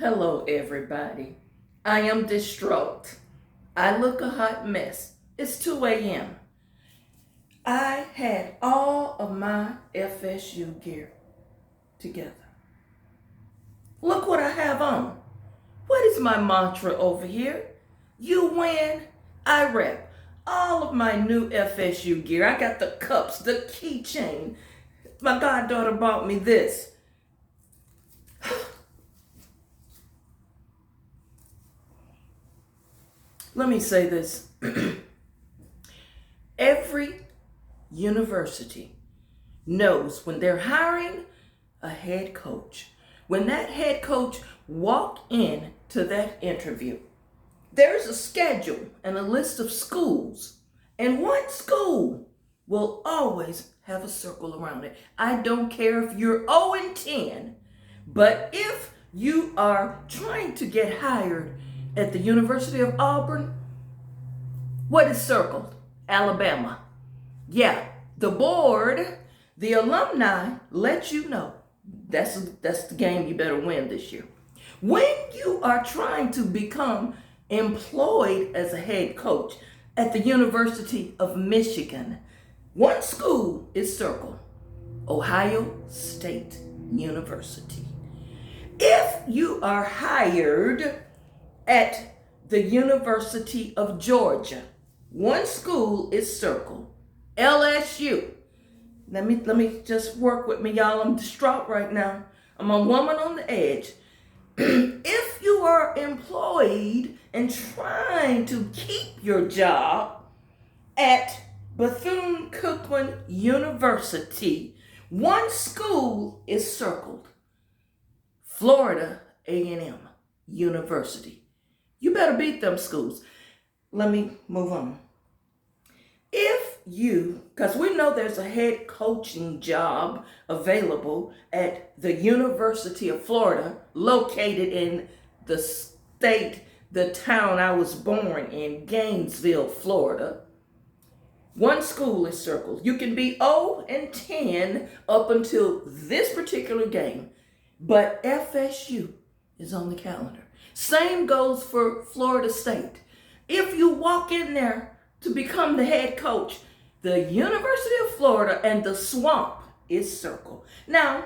Hello, everybody. I am distraught. I look a hot mess. It's 2 a.m. I had all of my FSU gear together. Look what I have on. What is my mantra over here? You win, I rep. All of my new FSU gear. I got the cups, the keychain. My goddaughter bought me this. Let me say this. Every university knows when they're hiring a head coach, when that head coach walk in to that interview, there's a schedule and a list of schools, and one school will always have a circle around it. I don't care if you're 0-10, but if you are trying to get hired at the University of Auburn, what is circled? Alabama. Yeah, the board, the alumni let you know that's the game you better win this year. When you are trying to become employed as a head coach at the University of Michigan, one school is circled, Ohio State University. If you are hired at the University of Georgia, one school is circled, LSU. Let me just work with me, y'all. I'm distraught right now. I'm a woman on the edge. If you are employed and trying to keep your job at Bethune-Cookman University, one school is circled, Florida A&M University. You better beat them schools. Let me move on. If you, because we know there's a head coaching job available at the University of Florida, located in the state, the town I was born in, Gainesville, Florida. One school is circled. You can be 0-10 up until this particular game, but FSU is on the calendar. Same goes for Florida State. If you walk in there to become the head coach, the University of Florida and the Swamp is circled. Now,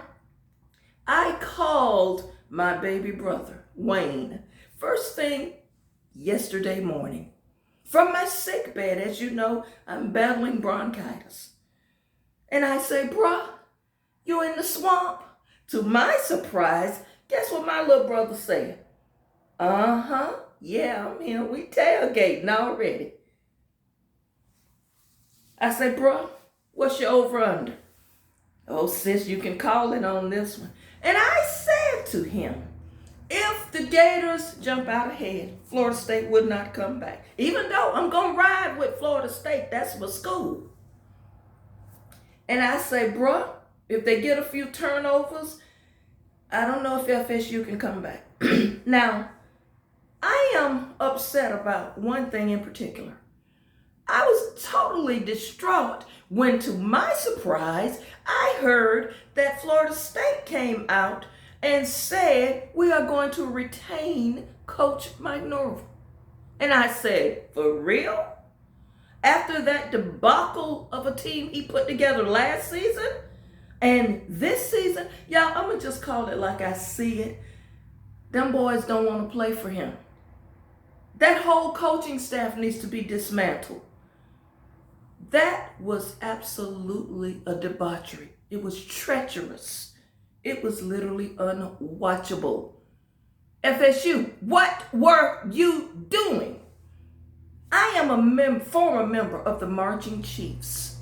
I called my baby brother, Wayne, first thing yesterday morning. From my sick bed, as you know, I'm battling bronchitis. And I say, bruh, you in the swamp? To my surprise, guess what my little brother said? Yeah, I'm here. We tailgating already. I said, bro, what's your over-under? Oh, sis, you can call it on this one. And I said to him, if the Gators jump out ahead, Florida State would not come back. Even though I'm going to ride with Florida State, that's my school. And I say, bro, if they get a few turnovers, I don't know if FSU can come back. Now, I am upset about one thing in particular. I was totally distraught when, to my surprise, I heard that Florida State came out and said, we are going to retain Coach Mike Norvell. And I said, for real? After that debacle of a team he put together last season and this season, y'all, I'm going to just call it like I see it. Them boys don't want to play for him. That whole coaching staff needs to be dismantled. That was absolutely a debauchery. It was treacherous. It was literally unwatchable. FSU, what were you doing? I am a former member of the Marching Chiefs.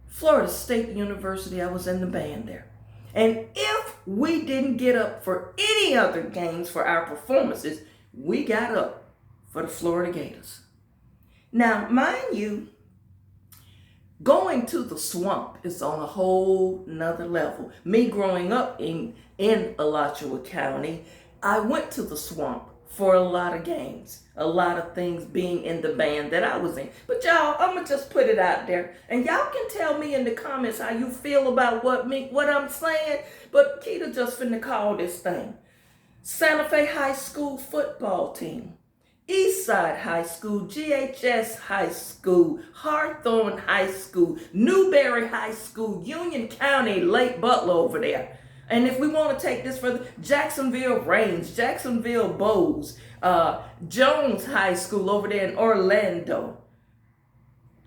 Florida State University, I was in the band there. And if we didn't get up for any other games for our performances, we got up for the Florida Gators. Now, mind you, going to the Swamp is on a whole nother level. Me growing up in Alachua County, I went to the Swamp for a lot of games, a lot of things being in the band that I was in. But y'all, I'm going to just put it out there. And y'all can tell me in the comments how you feel about what I'm saying. But Keita just finna call this thing. Santa Fe High School football team, Eastside High School, GHS High School, Hawthorne High School, Newberry High School, Union County, Lake Butler over there. And if we want to take this further, Jacksonville Range, Jacksonville Bows, Jones High School over there in Orlando.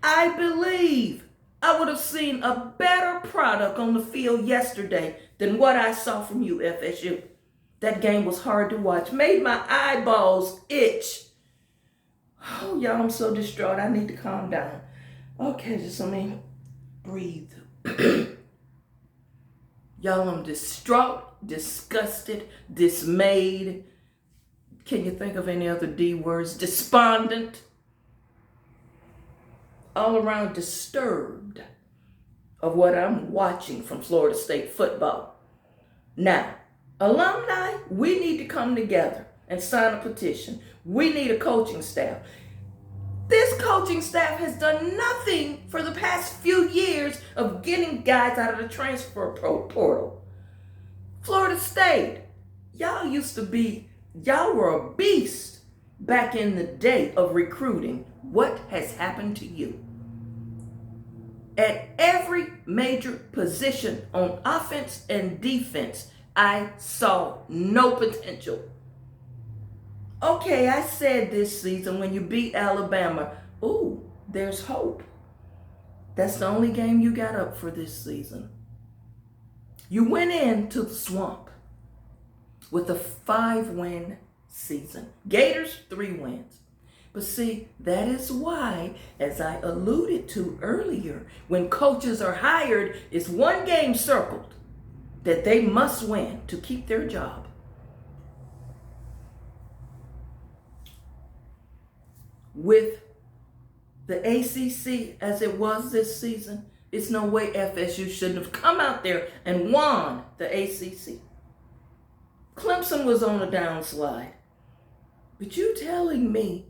I believe I would have seen a better product on the field yesterday than what I saw from you, FSU. That game was hard to watch, made my eyeballs itch. Oh, y'all, I'm so distraught. I need to calm down. Okay, just let me breathe. Y'all, I'm distraught, disgusted, dismayed. Can you think of any other D words? Despondent. All around disturbed of what I'm watching from Florida State football. Now, alumni, we need to come together and sign a petition. We need a coaching staff. This coaching staff has done nothing for the past few years of getting guys out of the transfer portal. Florida State, y'all were a beast back in the day of recruiting. What has happened to you? At every major position on offense and defense, I saw no potential. Okay, I said this season when you beat Alabama, ooh, there's hope. That's the only game you got up for this season. You went into the swamp with a 5-win season. Gators, 3 wins. But see, that is why, as I alluded to earlier, when coaches are hired, it's one game circled that they must win to keep their job. With the ACC as it was this season, it's no way FSU shouldn't have come out there and won the ACC. Clemson was on a downslide. But you telling me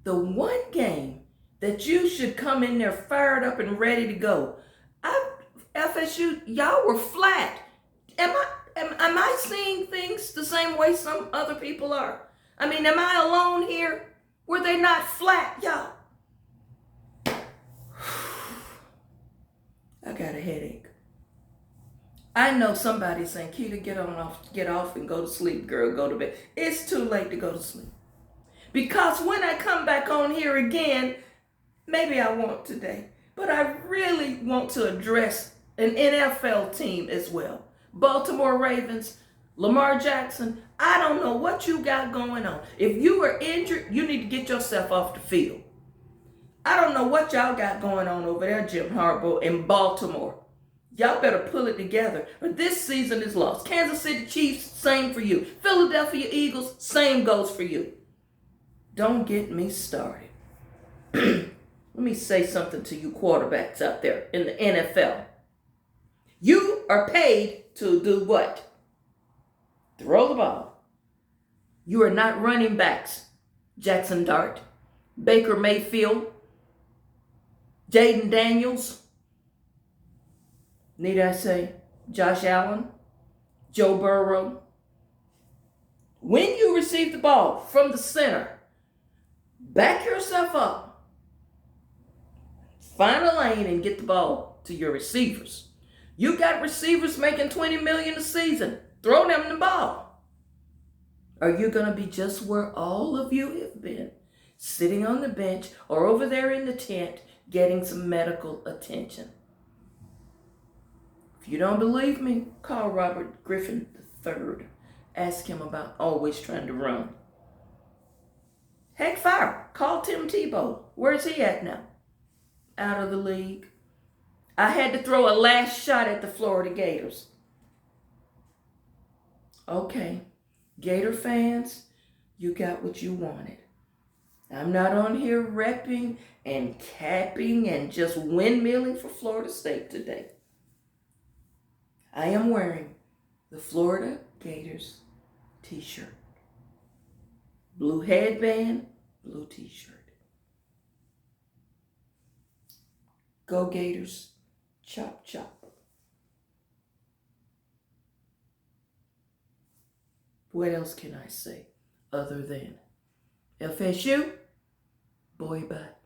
the one game that you should come in there fired up and ready to go, FSU, y'all were flat. Am I seeing things the same way some other people are? I mean, am I alone here? Were they not flat, y'all? I got a headache. I know somebody's saying, Keita, get off and go to sleep, girl, go to bed. It's too late to go to sleep. Because when I come back on here again, maybe I won't today, but I really want to address an NFL team as well. Baltimore Ravens, Lamar Jackson, I don't know what you got going on. If you are injured, you need to get yourself off the field. I don't know what y'all got going on over there, Jim Harbaugh, in Baltimore. Y'all better pull it together, or this season is lost. Kansas City Chiefs, same for you. Philadelphia Eagles, same goes for you. Don't get me started. Let me say something to you quarterbacks out there in the NFL. You are paid to do what? Throw the ball. You are not running backs. Jackson Dart, Baker Mayfield, Jaden Daniels, need I say, Josh Allen, Joe Burrow. When you receive the ball from the center, back yourself up, find a lane and get the ball to your receivers. You got receivers making $20 million a season. Throw them the ball. Are you going to be just where all of you have been, sitting on the bench or over there in the tent getting some medical attention? If you don't believe me, call Robert Griffin III. Ask him about always trying to run. Heck, fire. Call Tim Tebow. Where's he at now? Out of the league. I had to throw a last shot at the Florida Gators. Okay, Gator fans, you got what you wanted. I'm not on here repping and capping and just windmilling for Florida State today. I am wearing the Florida Gators t-shirt. Blue headband, blue t-shirt. Go Gators, chop chop. What else can I say other than FSU, boy bye.